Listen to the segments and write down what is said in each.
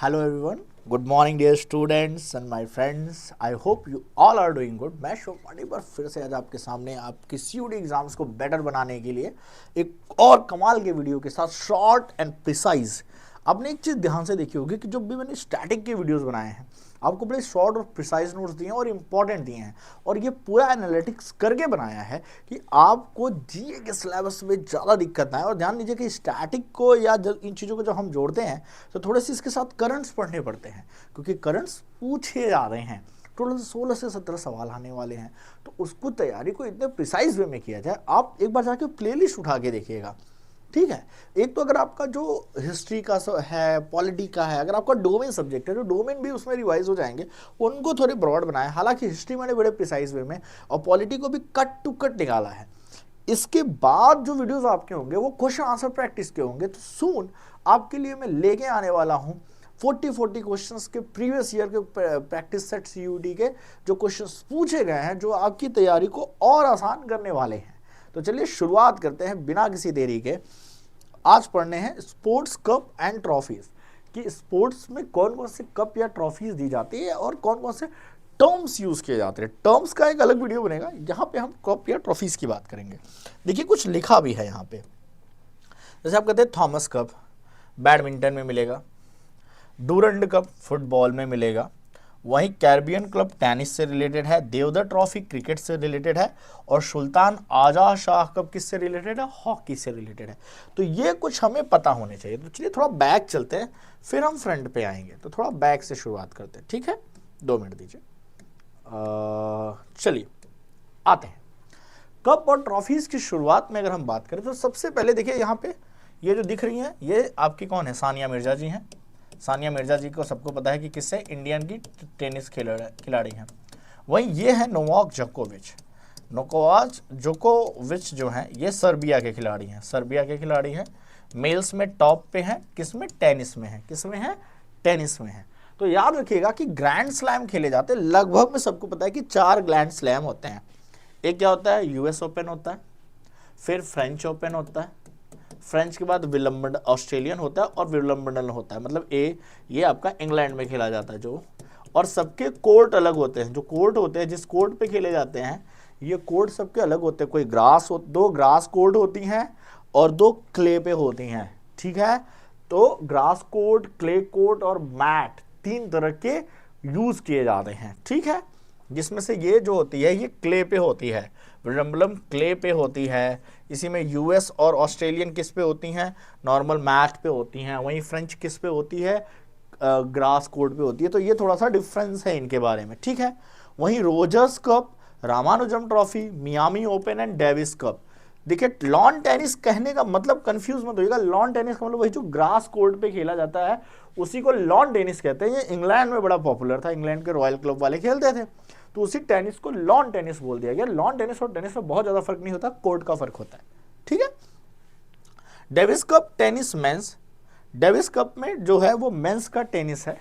Hello everyone. Good morning dear students and my friends. I hope you all are doing good. मैं शोभा एक बार फिर से आज आपके सामने आपके CUET एग्जाम्स को बेटर बनाने के लिए एक और कमाल के वीडियो के साथ शॉर्ट एंड प्रिसाइज। आपने एक चीज़ ध्यान से देखी होगी कि जब भी मैंने स्टैटिक के वीडियोस बनाए हैं आपको बड़े शॉर्ट और प्रिसाइज नोट्स दिए हैं और इम्पॉर्टेंट दिए हैं और ये पूरा एनालिटिक्स करके बनाया है कि आपको जीए के सिलेबस में ज़्यादा दिक्कत ना आए। और ध्यान दीजिए कि स्टैटिक को या जब इन चीज़ों को जब हम जोड़ते हैं तो थोड़े से इसके साथ करंट्स पढ़ने पड़ते हैं क्योंकि करंट्स पूछे जा रहे हैं। टोटल 16 से 17 सवाल आने वाले हैं तो उसको तैयारी को इतने प्रिसाइज वे में किया जाए। आप एक बार जाके प्लेलिस्ट उठा के देखिएगा, ठीक है। एक तो अगर आपका जो हिस्ट्री का है, पॉलिटी का है, अगर आपका डोमेन सब्जेक्ट है तो डोमेन भी उसमें रिवाइज हो जाएंगे, उनको थोड़े ब्रॉड बनाए। हालांकि हिस्ट्री मैंने बड़े प्रिसाइज वे में और पॉलिटी को भी कट टू कट निकाला है। इसके बाद जो वीडियोस आपके होंगे वो क्वेश्चन आंसर प्रैक्टिस के होंगे। तो सून आपके लिए मैं लेके आने वाला हूँ 40 क्वेश्चंस के प्रीवियस ईयर के प्रैक्टिस सेट CUET के जो क्वेश्चंस पूछे गए हैं जो आपकी तैयारी को और आसान करने वाले हैं। तो चलिए शुरुआत करते हैं बिना किसी देरी के। आज पढ़ने हैं स्पोर्ट्स कप एंड ट्रॉफीज कि स्पोर्ट्स में कौन कौन से कप या ट्रॉफीज दी जाती है और कौन कौन से टर्म्स यूज किए जाते हैं। टर्म्स का एक अलग वीडियो बनेगा, यहाँ पे हम कप या ट्रॉफीज की बात करेंगे। देखिए कुछ लिखा भी है यहाँ पे, जैसे आप कहते हैं थॉमस कप बैडमिंटन में मिलेगा, डूरंड कप फुटबॉल में मिलेगा, वहीं कैरिबियन क्लब टेनिस से रिलेटेड है, देवधर ट्रॉफी क्रिकेट से रिलेटेड है और सुल्तान आजा शाह कप किससे रिलेटेड है, हॉकी से रिलेटेड है। तो ये कुछ हमें पता होने चाहिए। तो चलिए थोड़ा बैक चलते हैं फिर हम फ्रंट पे आएंगे। तो थोड़ा बैक से शुरुआत करते हैं, ठीक है। 2 मिनट दीजिए। चलिए आते हैं कप और ट्रॉफीज की शुरुआत में। अगर हम बात करें तो सबसे पहले देखिए यहाँ पे ये जो दिख रही हैं ये आपकी कौन है, सानिया मिर्जा जी हैं। सानिया मिर्जा जी को सबको पता है कि किससे, इंडियन की टेनिस खिलाड़ी हैं। वहीं ये है नोवाक जोकोविच। नोवाक जोकोविच जो हैं ये सर्बिया के खिलाड़ी हैं, सर्बिया के खिलाड़ी हैं। मेल्स में टॉप पे हैं, किसमें, टेनिस में है। किसमें है, टेनिस में है। तो याद रखिएगा कि ग्रैंड स्लैम खेले जाते हैं, लगभग में सबको पता है कि 4 ग्रैंड स्लैम होते हैं। एक क्या होता है, US ओपन होता है, फिर फ्रेंच ओपन होता है, फ्रेंच के बाद विलम्बडन ऑस्ट्रेलियन होता है और विलम्बडन होता है, मतलब ये आपका इंग्लैंड में खेला जाता है जो। और सबके कोर्ट अलग होते हैं, जो कोर्ट होते हैं जिस कोर्ट पे खेले जाते हैं ये कोर्ट सबके अलग होते हैं। कोई दो ग्रास कोर्ट होती हैं और 2 क्ले पे होती हैं, ठीक है। तो ग्रास कोर्ट, क्ले कोर्ट और मैट 3 तरह के यूज किए जाते हैं, ठीक है। जिसमें से ये जो होती है ये क्ले पे होती है, विलम्बडन क्ले पे होती है। इसी में US और ऑस्ट्रेलियन किस पे होती हैं, नॉर्मल मैट पे होती हैं। वहीं फ्रेंच किस पे होती है, ग्रास कोर्ट पे होती है। तो ये थोड़ा सा डिफरेंस है इनके बारे में, ठीक है। वहीं Rogers cup, Ramanujan trophy, Miami open and Davis cup. देखिए लॉन टेनिस कहने का मतलब कंफ्यूज मत होइएगा, लॉन टेनिस का मतलब वही जो ग्रास कोर्ट पे खेला जाता है उसी को लॉन टेनिस कहते हैं। ये इंग्लैंड में बड़ा पॉपुलर था, इंग्लैंड के रॉयल क्लब वाले खेलते थे तो उसी टेनिस को लॉन टेनिस बोल दिया गया। लॉन टेनिस और टेनिस में बहुत ज्यादा फर्क नहीं होता, कोर्ट का फर्क होता है, ठीक है। Davis cup tennis men's, Davis cup में जो है वो मेंस का टेनिस है।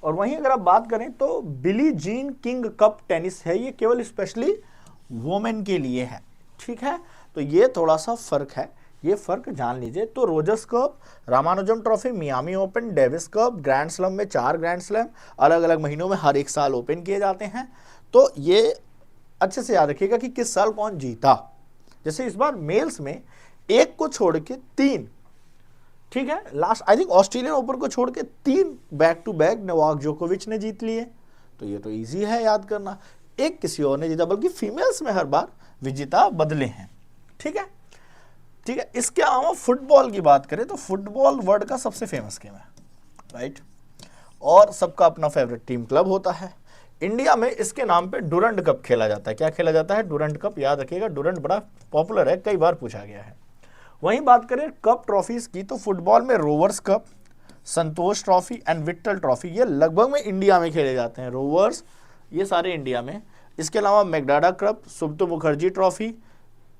और वहीं अगर आप बात करें तो Billie Jean King cup tennis है, ये केवल स्पेशली वुमेन के लिए है, ठीक है। तो ये थोड़ा सा फर्क है, ये फर्क जान लीजिए। तो Rogers cup, Ramanujan trophy, Miami open, Davis cup, grand slam में 4 ग्रैंड स्लैम अलग अलग महीनों में हर एक साल ओपन किए जाते हैं। तो ये अच्छे से याद रखिएगा कि किस साल कौन जीता। जैसे इस बार मेल्स में 1 को छोड़ के 3, ठीक है, last I think Australian open को छोड़ के 3 बैक टू बैक नोवाक जोकोविच ने जीत लिए। तो ये तो इजी है याद करना, एक किसी और ने जीता, बल्कि फीमेल्स में हर बार विजेता बदले हैं, ठीक है, ठीक है। इसके अलावा फुटबॉल की बात करें तो फुटबॉल वर्ल्ड का सबसे फेमस गेम है, राइट। और सबका अपना फेवरेट टीम क्लब होता है। इंडिया में इसके नाम पे डूरंड कप खेला जाता है। क्या खेला जाता है, डूरंड कप। याद रखिएगा डूरंड बड़ा पॉपुलर है, कई बार पूछा गया है। वहीं बात करें कप ट्रॉफीज की तो फुटबॉल में Rovers cup, Santosh trophy and Vitthal trophy, ये लगभग में इंडिया में खेले जाते हैं। रोवर्स ये सारे इंडिया में। इसके अलावा मैकडाडा कप, सुब्रतो मुखर्जी ट्रॉफी,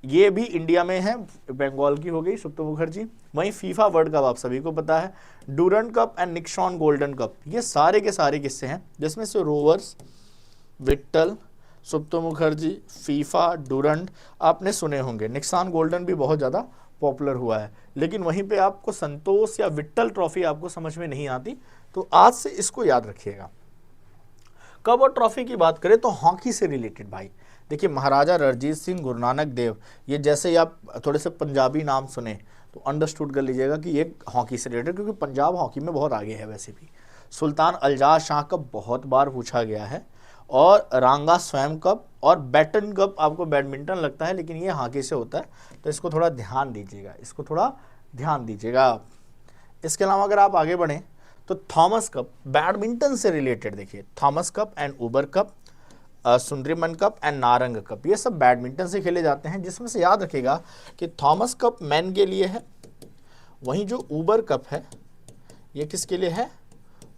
ये भी इंडिया में है, बंगाल की हो गई सुब्रतो मुखर्जी। वहीं फीफा वर्ल्ड कप आप सभी को पता है, Durand cup and Nixon golden cup, ये सारे के सारे किस्से हैं जिसमें से Rovers, Vitthal, Subroto Mukherjee, FIFA, Durand आपने सुने होंगे। निक्सॉन गोल्डन भी बहुत ज़्यादा पॉपुलर हुआ है, लेकिन वहीं पे आपको संतोष या विट्ठल ट्रॉफी आपको समझ में नहीं आती, तो आज से इसको याद रखिएगा। कप और ट्रॉफी की बात करें तो हॉकी से रिलेटेड भाई देखिए, महाराजा रणजीत सिंह, गुरु नानक देव, ये जैसे ही आप थोड़े से पंजाबी नाम सुने तो अंडरस्टूड कर लीजिएगा कि ये हॉकी से रिलेटेड, क्योंकि पंजाब हॉकी में बहुत आगे है वैसे भी। सुल्तान अल्जाज शाह कप बहुत बार पूछा गया है, और रांगा स्वयं कप और बैटन कप आपको बैडमिंटन लगता है, लेकिन ये हॉकी से होता है, तो इसको थोड़ा ध्यान दीजिएगा, इसको थोड़ा ध्यान दीजिएगा। इसके अलावा अगर आप आगे बढ़ें तो थॉमस कप बैडमिंटन से रिलेटेड, देखिए Thomas Cup and Uber Cup, Sudirman Cup and Narang Cup, ये सब बैडमिंटन से खेले जाते हैं, जिसमें से याद रखिएगा कि थॉमस कप मैन के लिए है, वहीं जो उबर कप है ये किसके लिए है,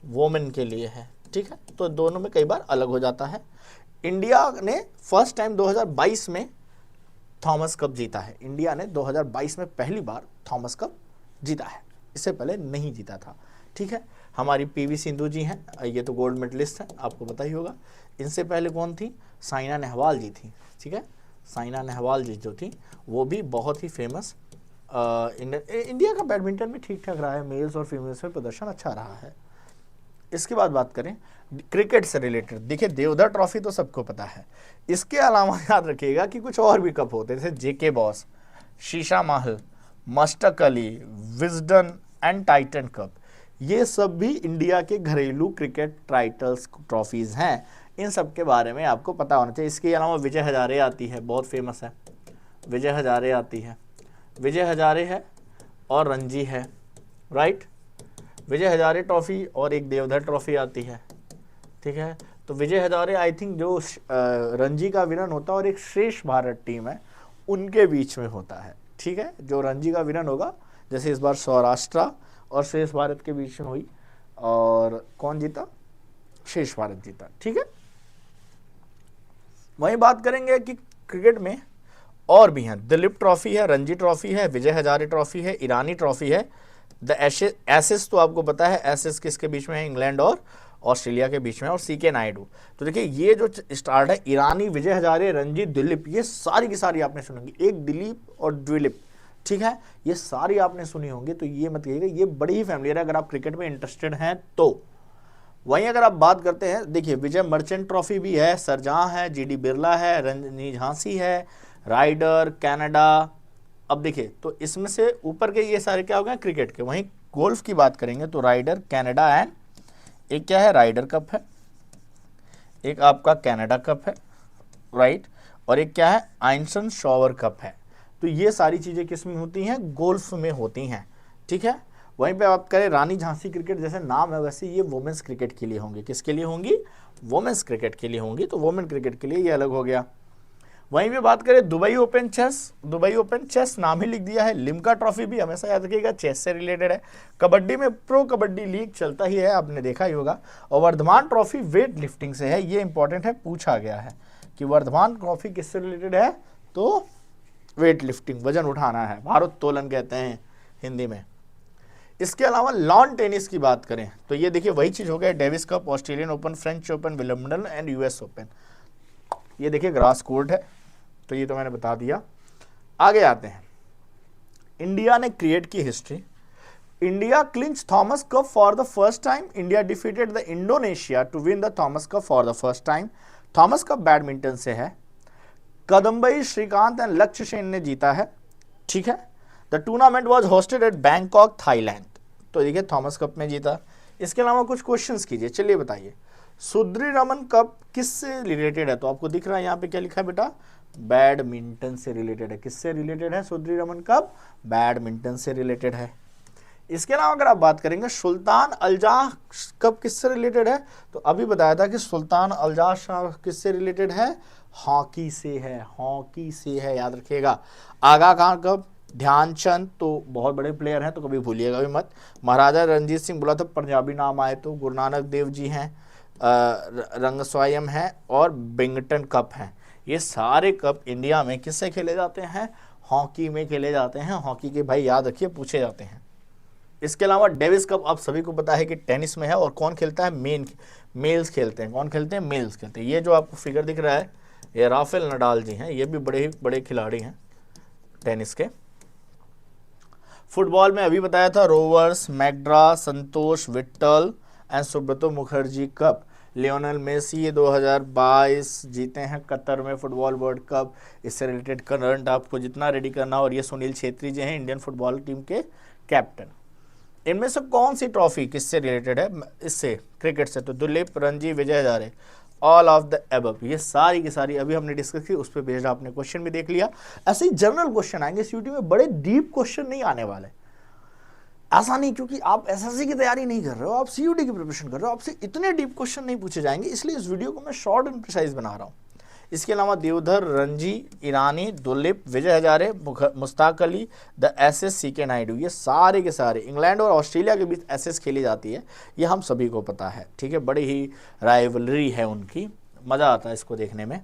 वोमेन के लिए है, ठीक है। तो दोनों में कई बार अलग हो जाता है। इंडिया ने फर्स्ट टाइम 2022 में थॉमस कप जीता है, इंडिया ने 2022 में पहली बार थॉमस कप जीता है, इससे पहले नहीं जीता था, ठीक है। हमारी पीवी सिंधु जी हैं, ये तो गोल्ड मेडलिस्ट हैं, आपको पता ही होगा। इनसे पहले कौन थी, साइना नेहवाल जी थी, ठीक है। साइना नेहवाल जी जो थी वो भी बहुत ही फेमस। इंडिया का बैडमिंटन में ठीक ठाक रहा है, मेल्स और फीमेल्स में प्रदर्शन अच्छा रहा है। इसके बाद बात करें क्रिकेट से रिलेटेड, देखिए देवधर ट्रॉफी तो सबको पता है, इसके अलावा याद रखिएगा कि कुछ और भी कप होते थे, जेके Bose, Sheesha Mahal, Mushtaq Ali, Wisden and Titan Cup, ये सब भी इंडिया के घरेलू क्रिकेट टाइटल्स ट्रॉफीज हैं, इन सब के बारे में आपको पता होना चाहिए। इसके अलावा विजय हजारे आती है, बहुत फेमस है, विजय हजारे आती है, विजय हजारे है और रणजी है, राइट। विजय हजारे ट्रॉफी और एक देवधर ट्रॉफी आती है, ठीक है। तो विजय हजारे आई थिंक जो रणजी का विनर होता है और एक श्रेष्ठ भारत टीम है उनके बीच में होता है, ठीक है। जो रणजी का विनर होगा, जैसे इस बार सौराष्ट्र और श्रेष्ठ भारत के बीच में हुई, और कौन जीता, श्रेष्ठ भारत जीता, ठीक है। वहीं बात करेंगे कि क्रिकेट में और भी हैं, दिलीप ट्रॉफी है, रणजी ट्रॉफी है, विजय हजारे ट्रॉफी है, ईरानी ट्रॉफी है, द एसेस तो आपको पता है, एसेस किसके बीच में है, इंग्लैंड और ऑस्ट्रेलिया के बीच में, और सीके नायडू। तो देखिए ये जो स्टार्ट है, ईरानी, विजय हजारे, रणजी, दिलीप, ये सारी की सारी आपने सुनेंगी, एक दिलीप और द्विलीप, ठीक है, ये सारी आपने सुनी होंगी, तो ये मत कहिएगा, ये बड़ी ही फैमिलियर है अगर आप क्रिकेट में इंटरेस्टेड हैं तो। वहीं अगर आप बात करते हैं, देखिए विजय मर्चेंट ट्रॉफी भी है, सरजहां है, जीडी बिरला है, रंजनी झांसी है, राइडर, कनाडा। अब देखिए तो इसमें से ऊपर के ये सारे क्या हो गए क्रिकेट के। वहीं गोल्फ की बात करेंगे तो राइडर, कनाडा एंड एक क्या है, राइडर कप है, एक आपका कनाडा कप है, राइट, और एक क्या है, आइंसन शॉवर कप है। तो ये सारी चीज़ें किस में होती हैं, गोल्फ में होती हैं, ठीक है। वहीं पे बात करें रानी झांसी क्रिकेट, जैसे नाम है वैसे ये वुमेन्स क्रिकेट के लिए होंगी, किसके लिए होंगी, वुमेन्स क्रिकेट के लिए होंगी, तो वुमेन क्रिकेट के लिए ये अलग हो गया। वहीं पे बात करें Dubai open chess, Dubai open chess नाम ही लिख दिया है, लिम्का ट्रॉफी भी हमेशा याद रखिएगा चेस से रिलेटेड है। कबड्डी में प्रो कबड्डी लीग चलता ही है, आपने देखा ही होगा। और वर्धमान ट्रॉफी वेट लिफ्टिंग से है, ये इंपॉर्टेंट है, पूछा गया है कि वर्धमान ट्रॉफी किससे रिलेटेड है, तो वेट लिफ्टिंग, वजन उठाना है, भारोत्तोलन कहते हैं हिंदी में। इसके अलावा लॉन टेनिस की बात करें तो ये देखिए वही चीज़ हो गया, Davis cup, Australian open, French open, Wimbledon and US open. ये देखिए ग्रास कोर्ट है, तो ये तो मैंने बता दिया। आगे आते हैं, इंडिया ने क्रिएट की history. India clinch Thomas cup for the first time, India defeated the Indonesia to win the Thomas cup for the first time. Thomas cup badminton से है, कदम्बई श्रीकांत एंड लक्ष्य सेन ने जीता है, ठीक है। The tournament was hosted at Bangkok, Thailand. तो देखिए थॉमस कप में जीता। इसके अलावा कुछ क्वेश्चंस कीजिए, चलिए बताइए, सुंदरीरमन कप किससे रिलेटेड है, तो आपको दिख रहा है यहाँ पे क्या लिखा है बेटा, बैडमिंटन से रिलेटेड है। किससे रिलेटेड है सुंदरीरमन कप, बैडमिंटन से रिलेटेड है। इसके अलावा अगर आप बात करेंगे सुल्तान अल्जाह कप किससे रिलेटेड है, तो अभी बताया था कि सुल्तान अल्जाह शाह किससे रिलेटेड है, हॉकी से है, हॉकी से है, याद रखिएगा। आगा खान कप, ध्यानचंद तो बहुत बड़े प्लेयर हैं, तो कभी भूलिएगा भी मत। महाराजा रणजीत सिंह, बोला तो पंजाबी नाम आए तो गुरु नानक देव जी हैं, रंगस्वायम है और बिंगटन कप हैं। ये सारे कप इंडिया में किससे खेले जाते हैं, हॉकी में खेले जाते हैं। हॉकी के भाई याद रखिए पूछे जाते हैं। इसके अलावा डेविस कप आप सभी को पता है कि टेनिस में है, और कौन खेलता है, मेल्स खेलते हैं। कौन खेलते हैं, मेल्स खेलते हैं। ये जो आपको फिगर दिख रहा है ये राफेल नडाल जी हैं, ये भी बड़े खिलाड़ी हैं टेनिस के। फुटबॉल में अभी बताया था रोवर्स, मैकड्रा, Santosh, Vittal and Subroto Mukherjee Cup. Lionel Messi ये 2022 जीते हैं कतर में फुटबॉल वर्ल्ड कप। इससे रिलेटेड करंट आपको जितना रेडी करना, और ये सुनील छेत्री जी हैं इंडियन फुटबॉल टीम के कैप्टन। इनमें से कौन सी ट्रॉफी किससे रिलेटेड है? इससे, क्रिकेट से, तो Duleep, Ranji, Vijay Hazare, all of the above. ये सारी की सारी अभी हमने डिस्कस की, उस पर बेस्ड आपने क्वेश्चन भी देख लिया। ऐसे ही जनरल क्वेश्चन आएंगे सीयूटी में, बड़े डीप क्वेश्चन नहीं आने वाले। ऐसा नहीं क्योंकि आप एसएससी की तैयारी नहीं कर रहे हो, आप सीयूटी की प्रिपरेशन कर रहे हो, आपसे इतने डीप क्वेश्चन नहीं पूछे जाएंगे, इसलिए इस वीडियो को मैं शॉर्ट एंड प्रिसाइज बना रहा हूँ। इसके अलावा Deodhar, Ranji, Irani, Duleep, Vijay Hazare, Mushtaq Ali, the SS CK Nayudu, ये सारे के सारे इंग्लैंड और ऑस्ट्रेलिया के बीच एसएस खेली जाती है, ये हम सभी को पता है। ठीक है, बड़ी ही राइवलरी है उनकी, मज़ा आता है इसको देखने में।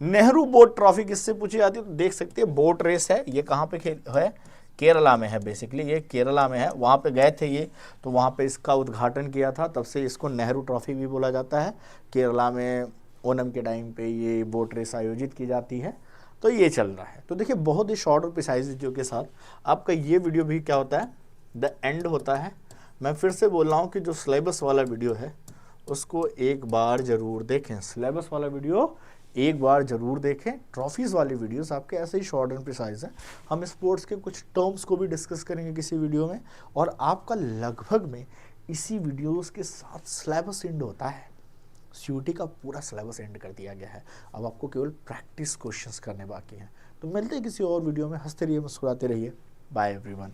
नेहरू बोट ट्रॉफी किससे पूछी जाती है? तो देख सकते हैं बोट रेस है, ये कहाँ पे खेल है? केरला में है। बेसिकली ये केरला में है, वहाँ पे गए थे ये, तो वहाँ पे इसका उद्घाटन किया था, तब से इसको नेहरू ट्रॉफी भी बोला जाता है। केरला में ओणम के टाइम पे ये बोट रेस आयोजित की जाती है, तो ये चल रहा है। तो देखिए बहुत ही शॉर्ट और प्रिसाइज वीडियो के साथ आपका ये वीडियो भी क्या होता है, द एंड होता है। मैं फिर से बोल रहा हूँ कि जो सिलेबस वाला वीडियो है उसको एक बार ज़रूर देखें, सिलेबस वाला वीडियो एक बार ज़रूर देखें। ट्रॉफीज़ वाली वीडियोस आपके ऐसे ही शॉर्ट एंड प्रिसाइज है। हम स्पोर्ट्स के कुछ टर्म्स को भी डिस्कस करेंगे किसी वीडियो में, और आपका लगभग में इसी वीडियोस के साथ सिलेबस एंड होता है। सीयूटी का पूरा सिलेबस एंड कर दिया गया है, अब आपको केवल प्रैक्टिस क्वेश्चंस करने बाकी हैं। तो मिलते हैं किसी और वीडियो में, हंसते रहिए, मुस्कुराते रहिए। Bye everyone.